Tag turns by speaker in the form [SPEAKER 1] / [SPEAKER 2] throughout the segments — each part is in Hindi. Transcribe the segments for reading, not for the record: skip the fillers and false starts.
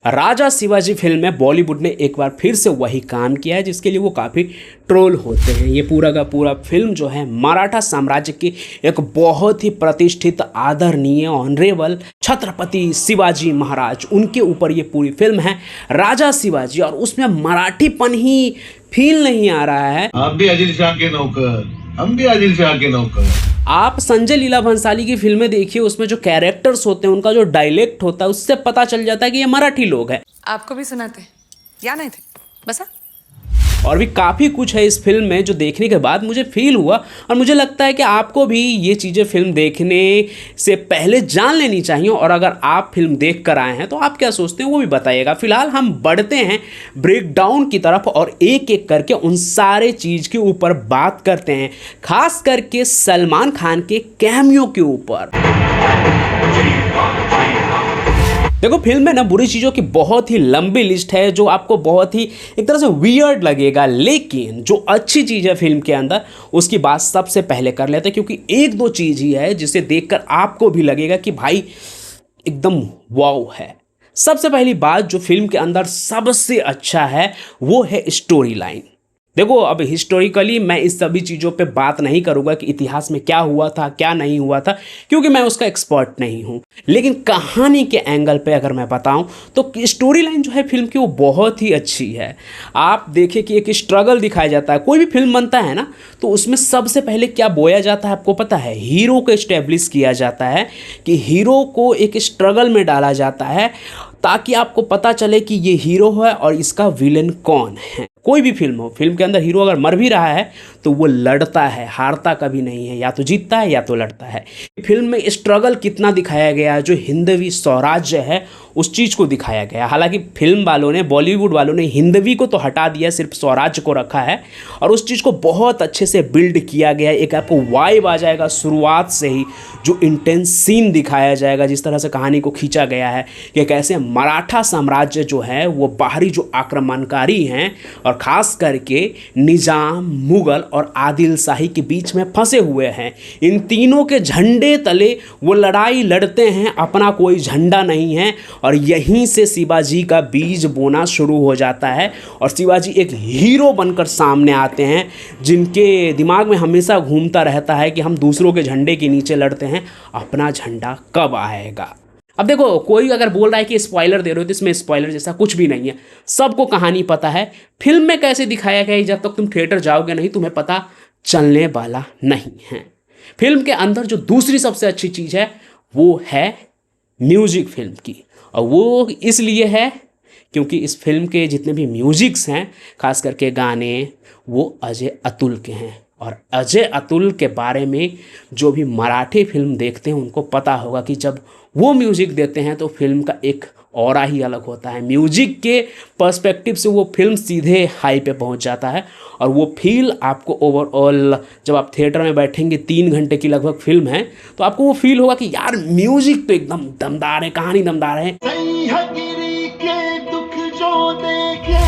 [SPEAKER 1] राजा शिवाजी फिल्म में बॉलीवुड ने एक बार फिर से वही काम किया है जिसके लिए वो काफ़ी ट्रोल होते हैं। ये पूरा का पूरा फिल्म जो है मराठा साम्राज्य के एक बहुत ही प्रतिष्ठित आदरणीय ऑनरेबल छत्रपति शिवाजी महाराज उनके ऊपर ये पूरी फिल्म है राजा शिवाजी, और उसमें मराठीपन ही फील नहीं आ रहा है।
[SPEAKER 2] आप भी आदिल शाह के नौकर, हम भी आदिल शाह के नौकर।
[SPEAKER 1] आप संजय लीला भंसाली की फिल्में देखिए, उसमें जो कैरेक्टर्स होते हैं उनका जो डायलेक्ट होता है उससे पता चल जाता है कि ये मराठी लोग हैं।
[SPEAKER 3] आपको भी सुनाते या नहीं थे बसा।
[SPEAKER 1] और भी काफ़ी कुछ है इस फिल्म में जो देखने के बाद मुझे फील हुआ, और मुझे लगता है कि आपको भी ये चीज़ें फिल्म देखने से पहले जान लेनी चाहिए। और अगर आप फिल्म देख कर आए हैं तो आप क्या सोचते हैं वो भी बताइएगा। फिलहाल हम बढ़ते हैं ब्रेक डाउन की तरफ और एक एक करके उन सारे चीज़ के ऊपर बात करते हैं, खास करके सलमान खान के कैमियो के ऊपर। देखो, फिल्म में ना बुरी चीज़ों की बहुत ही लंबी लिस्ट है जो आपको बहुत ही एक तरह से वियर्ड लगेगा, लेकिन जो अच्छी चीज़ है फिल्म के अंदर उसकी बात सबसे पहले कर लेते हैं, क्योंकि एक दो चीज़ ही है जिसे देखकर आपको भी लगेगा कि भाई एकदम वाव है। सबसे पहली बात जो फिल्म के अंदर सबसे अच्छा है वो है स्टोरी लाइन। देखो, अब हिस्टोरिकली मैं इस सभी चीज़ों पे बात नहीं करूँगा कि इतिहास में क्या हुआ था क्या नहीं हुआ था, क्योंकि मैं उसका एक्सपर्ट नहीं हूँ। लेकिन कहानी के एंगल पे अगर मैं बताऊँ तो स्टोरी लाइन जो है फिल्म की वो बहुत ही अच्छी है। आप देखिए कि एक स्ट्रगल दिखाया जाता है। कोई भी फिल्म बनता है ना तो उसमें सबसे पहले क्या बोया जाता है आपको पता है? हीरो को इस्टेब्लिश किया जाता है कि हीरो को एक स्ट्रगल में डाला जाता है ताकि आपको पता चले कि ये हीरो है और इसका विलेन कौन है। कोई भी फिल्म हो, फिल्म के अंदर हीरो अगर मर भी रहा है तो वो लड़ता है, हारता कभी नहीं है, या तो जीतता है या तो लड़ता है। फिल्म में स्ट्रगल कितना दिखाया गया है, जो हिंदवी स्वराज्य है उस चीज़ को दिखाया गया। हालांकि फिल्म वालों ने, बॉलीवुड वालों ने हिंदवी को तो हटा दिया, सिर्फ स्वराज्य को रखा है और उस चीज़ को बहुत अच्छे से बिल्ड किया गया है। एक आपको वाइब आ जाएगा शुरुआत से ही, जो इंटेंस सीन दिखाया जाएगा, जिस तरह से कहानी को खींचा गया है कि कैसे मराठा साम्राज्य जो है वो बाहरी जो आक्रमणकारी हैं और ख़ास करके निज़ाम, मुग़ल और आदिल शाही के बीच में फंसे हुए हैं। इन तीनों के झंडे तले वो लड़ाई लड़ते हैं, अपना कोई झंडा नहीं है, और यहीं से शिवाजी का बीज बोना शुरू हो जाता है और शिवाजी एक हीरो बनकर सामने आते हैं, जिनके दिमाग में हमेशा घूमता रहता है कि हम दूसरों के झंडे के नीचे लड़ते हैं, अपना झंडा कब आएगा। अब देखो, कोई अगर बोल रहा है कि स्पॉइलर दे रहे हो तो इसमें स्पॉइलर जैसा कुछ भी नहीं है। सबको कहानी पता है। फिल्म में कैसे दिखाया गया है, जब तक तुम थिएटर जाओगे नहीं तुम्हें पता चलने वाला नहीं है। फिल्म के अंदर जो दूसरी सबसे अच्छी चीज़ है वो है म्यूजिक फिल्म की, और वो इसलिए है क्योंकि इस फिल्म के जितने भी म्यूजिक्स हैं, खास करके गाने, वो अजय अतुल के हैं। और अजय अतुल के बारे में जो भी मराठी फिल्म देखते हैं उनको पता होगा कि जब वो म्यूज़िक देते हैं तो फिल्म का एक ऑरा ही अलग होता है। म्यूजिक के पर्सपेक्टिव से वो फिल्म सीधे हाई पे पहुंच जाता है, और वो फील आपको ओवरऑल जब आप थिएटर में बैठेंगे, 3 घंटे की लगभग फिल्म है, तो आपको वो फील होगा कि यार म्यूजिक तो एकदम दमदार है, कहानी दमदार है।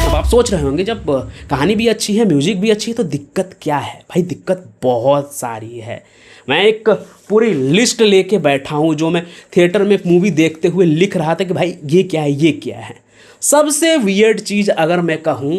[SPEAKER 1] अब आप सोच रहे होंगे जब कहानी भी अच्छी है, म्यूजिक भी अच्छी है, तो दिक्कत क्या है? भाई दिक्कत बहुत सारी है। मैं एक पूरी लिस्ट लेके बैठा हूँ जो मैं थिएटर में मूवी देखते हुए लिख रहा था कि भाई ये क्या है, ये क्या है। सबसे वियर्ड चीज़ अगर मैं कहूँ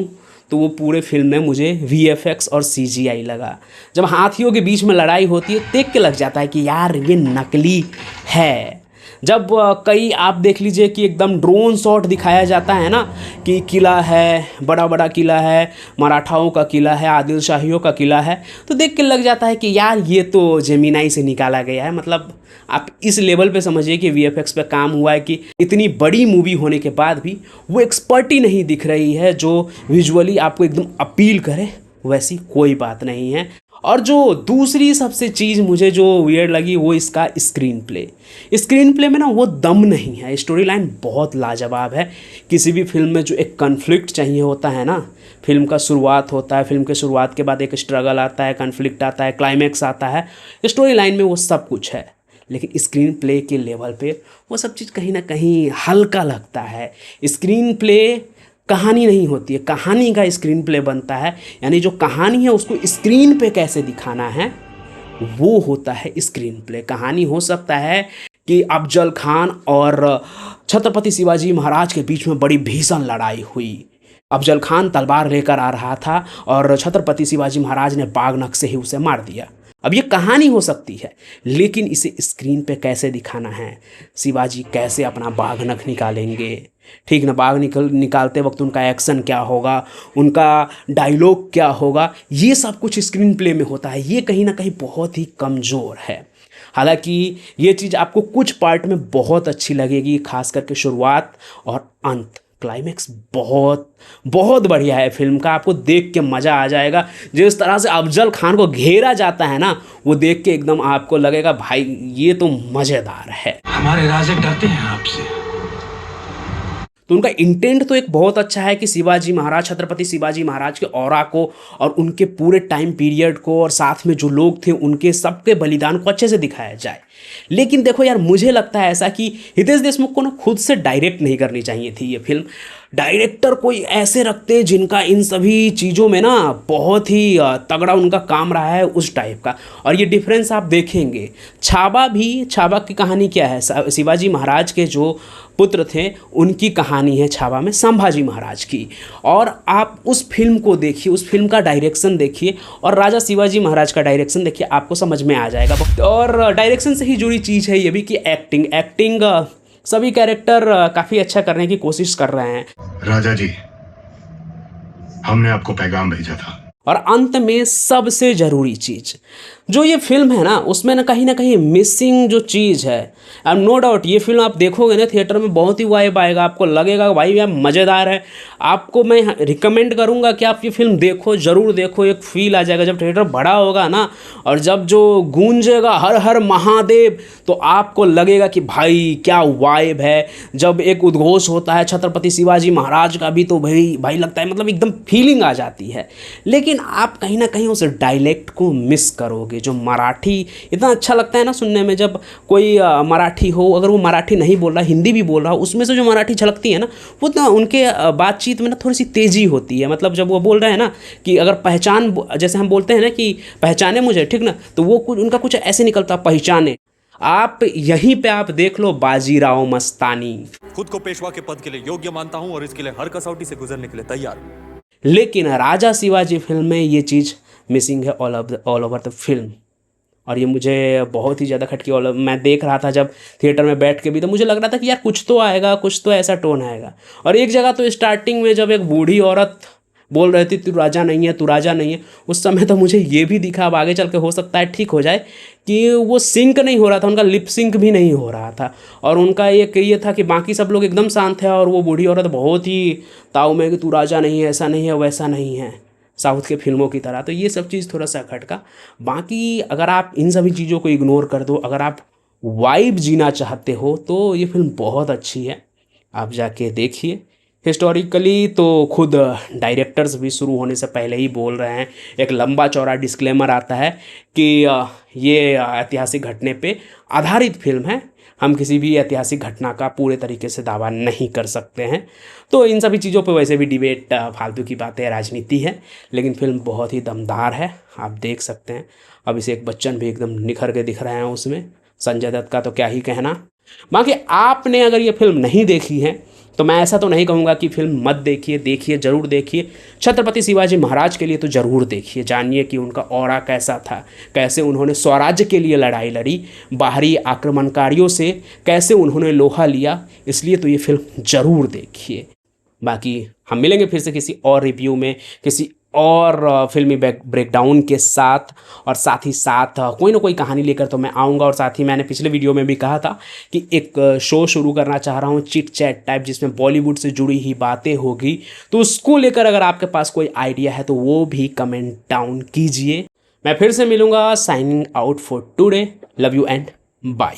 [SPEAKER 1] तो वो पूरे फिल्म में मुझे VFX और CGI लगा। जब हाथियों के बीच में लड़ाई होती है देख के लग जाता है कि यार ये नकली है। जब कई आप देख लीजिए कि एकदम ड्रोन शॉट दिखाया जाता है ना, कि किला है, बड़ा बड़ा किला है, मराठाओं का किला है, आदिल शाहियों का किला है, तो देख के लग जाता है कि यार ये तो जेमिनाई से निकाला गया है। मतलब आप इस लेवल पे समझिए कि VFX पे काम हुआ है कि इतनी बड़ी मूवी होने के बाद भी वो एक्सपर्टी नहीं दिख रही है जो विजुअली आपको एकदम अपील करे। वैसी कोई बात नहीं है। और जो दूसरी सबसे चीज़ मुझे जो वियर्ड लगी वो इसका स्क्रीन प्ले। स्क्रीन प्ले में ना वो दम नहीं है। स्टोरी लाइन बहुत लाजवाब है। किसी भी फिल्म में जो एक कन्फ्लिक्ट चाहिए होता है ना, फिल्म का शुरुआत होता है, फिल्म के शुरुआत के बाद एक स्ट्रगल आता है, कन्फ्लिक्ट आता है, क्लाइमैक्स आता है, स्टोरी लाइन में वो सब कुछ है। लेकिन स्क्रीन प्ले के लेवल पे वो सब चीज़ कहीं ना कहीं हल्का लगता है। स्क्रीन प्ले कहानी नहीं होती है, कहानी का स्क्रीन प्ले बनता है। यानी जो कहानी है उसको स्क्रीन पे कैसे दिखाना है वो होता है स्क्रीन प्ले। कहानी हो सकता है कि अफजल खान और छत्रपति शिवाजी महाराज के बीच में बड़ी भीषण लड़ाई हुई। अफजल खान तलवार लेकर आ रहा था और छत्रपति शिवाजी महाराज ने बागनख से ही उसे मार दिया। अब ये कहानी हो सकती है, लेकिन इसे स्क्रीन पे कैसे दिखाना है, शिवाजी कैसे अपना बागनख निकालेंगे, ठीक ना, निकालते वक्त उनका एक्शन क्या होगा, उनका डायलॉग क्या होगा, ये सब कुछ स्क्रीन प्ले में होता है। ये कहीं ना कहीं बहुत ही कमज़ोर है। हालांकि ये चीज़ आपको कुछ पार्ट में बहुत अच्छी लगेगी, खास करके शुरुआत और अंत। क्लाइमेक्स बहुत बहुत बढ़िया है फिल्म का, आपको देख के मज़ा आ जाएगा। जिस तरह से अफजल खान को घेरा जाता है ना, वो देख के एकदम आपको लगेगा भाई ये तो मज़ेदार है।
[SPEAKER 4] हमारे राजे डरते हैं आपसे।
[SPEAKER 1] तो उनका इंटेंट तो एक बहुत अच्छा है कि शिवाजी महाराज, छत्रपति शिवाजी महाराज के ऑरा को और उनके पूरे टाइम पीरियड को और साथ में जो लोग थे उनके सबके बलिदान को अच्छे से दिखाया जाए। लेकिन देखो यार, मुझे लगता है ऐसा कि हितेश देशमुख को ना खुद से डायरेक्ट नहीं करनी चाहिए थी ये फिल्म। डायरेक्टर कोई ऐसे रखते जिनका इन सभी चीज़ों में ना बहुत ही तगड़ा उनका काम रहा है, उस टाइप का। और ये डिफरेंस आप देखेंगे। छावा की कहानी क्या है, शिवाजी महाराज के जो पुत्र थे उनकी कहानी है छावा में संभाजी महाराज की। और आप उस फिल्म को देखिए, उस फिल्म का डायरेक्शन देखिए और राजा शिवाजी महाराज का डायरेक्शन देखिए, आपको समझ में आ जाएगा। और डायरेक्शन से ही जुड़ी चीज़ है ये भी कि एक्टिंग सभी कैरेक्टर काफ़ी अच्छा करने की कोशिश कर रहे हैं।
[SPEAKER 4] राजा जी, हमने आपको पैगाम भेजा था।
[SPEAKER 1] और अंत में सबसे ज़रूरी चीज़ जो ये फिल्म है ना, उसमें ना कहीं मिसिंग जो चीज़ है, अब नो डाउट ये फिल्म आप देखोगे ना थिएटर में, बहुत ही वाइब आएगा, आपको लगेगा भाई यार मज़ेदार है। आपको मैं रिकमेंड करूँगा कि आप ये फिल्म देखो, ज़रूर देखो, एक फील आ जाएगा जब थिएटर बड़ा होगा ना, और जब जो गूंजेगा हर हर महादेव, तो आपको लगेगा कि भाई क्या वाइब है। जब एक उद्घोष होता है छत्रपति शिवाजी महाराज का भी, तो भाई लगता है मतलब एकदम फीलिंग आ जाती है। लेकिन आप कहीं ना कहीं उस डायलेक्ट को मिस करोगे। जो मराठी इतना अच्छा लगता है ना सुनने में, जब कोई मराठी हो, अगर वो मराठी नहीं बोल रहा, हिंदी भी बोल रहा हो, उसमें से जो मराठी झलकती है ना, वो ना उनके बातचीत में ना थोड़ी सी तेज़ी होती है। मतलब जब वो बोल रहे हैं ना कि अगर पहचान, जैसे हम बोलते हैं ना कि पहचाने मुझे, ठीक ना, तो वो उनका कुछ ऐसे निकलता, पहचाने। आप यहीं पे आप देख लो बाजीराव मस्तानी।
[SPEAKER 5] खुद को पेशवा के पद के लिए योग्य मानता हूं और इसके लिए हर कसौटी से गुजरने के लिए तैयार हूं।
[SPEAKER 1] लेकिन राजा शिवाजी फिल्म में ये चीज़ मिसिंग है ऑल ओवर द फिल्म। और ये मुझे बहुत ही ज़्यादा खटकी। और मैं देख रहा था जब थिएटर में बैठ के भी, तो मुझे लग रहा था कि यार कुछ तो आएगा, कुछ तो ऐसा टोन आएगा। और एक जगह तो स्टार्टिंग में जब एक बूढ़ी औरत बोल रही थी तू राजा नहीं है, तू राजा नहीं है, उस समय तो मुझे ये भी दिखा, अब आगे चल के हो सकता है ठीक हो जाए, कि वो सिंक नहीं हो रहा था, उनका लिप सिंक भी नहीं हो रहा था। और उनका ये था कि बाकी सब लोग एकदम शांत है और वो बूढ़ी औरत बहुत ही ताव में कि तू राजा नहीं है, ऐसा नहीं है, वैसा नहीं है, साउथ के फिल्मों की तरह। तो ये सब चीज़ थोड़ा सा खटका। बाकी अगर आप इन सभी चीज़ों को इग्नोर कर दो, अगर आप वाइब जीना चाहते हो, तो ये फिल्म बहुत अच्छी है, आप जाके देखिए। हिस्टोरिकली तो खुद डायरेक्टर्स भी शुरू होने से पहले ही बोल रहे हैं, एक लंबा चौड़ा डिस्क्लेमर आता है कि ये ऐतिहासिक घटने पे आधारित फिल्म है, हम किसी भी ऐतिहासिक घटना का पूरे तरीके से दावा नहीं कर सकते हैं। तो इन सभी चीज़ों पे वैसे भी डिबेट फालतू की बातें, राजनीति है, लेकिन फिल्म बहुत ही दमदार है, आप देख सकते हैं। अभिषेक बच्चन भी एकदम निखर के दिख रहे हैं उसमें, संजय दत्त का तो क्या ही कहना। बाकी आपने अगर ये फिल्म नहीं देखी है तो मैं ऐसा तो नहीं कहूँगा कि फिल्म मत देखिए, देखिए, ज़रूर देखिए। छत्रपति शिवाजी महाराज के लिए तो ज़रूर देखिए, जानिए कि उनका ऑरा कैसा था, कैसे उन्होंने स्वराज्य के लिए लड़ाई लड़ी, बाहरी आक्रमणकारियों से कैसे उन्होंने लोहा लिया, इसलिए तो ये फिल्म ज़रूर देखिए। बाकी हम मिलेंगे फिर से किसी और रिव्यू में, किसी और फिल्मी ब्रेकडाउन के साथ, और साथ ही साथ कोई ना कोई कहानी लेकर तो मैं आऊँगा। और साथ ही मैंने पिछले वीडियो में भी कहा था कि एक शो शुरू करना चाह रहा हूँ, चिट चैट टाइप, जिसमें बॉलीवुड से जुड़ी ही बातें होगी। तो उसको लेकर अगर आपके पास कोई आइडिया है तो वो भी कमेंट डाउन कीजिए। मैं फिर से मिलूँगा। Signing out for today. Love you and bye.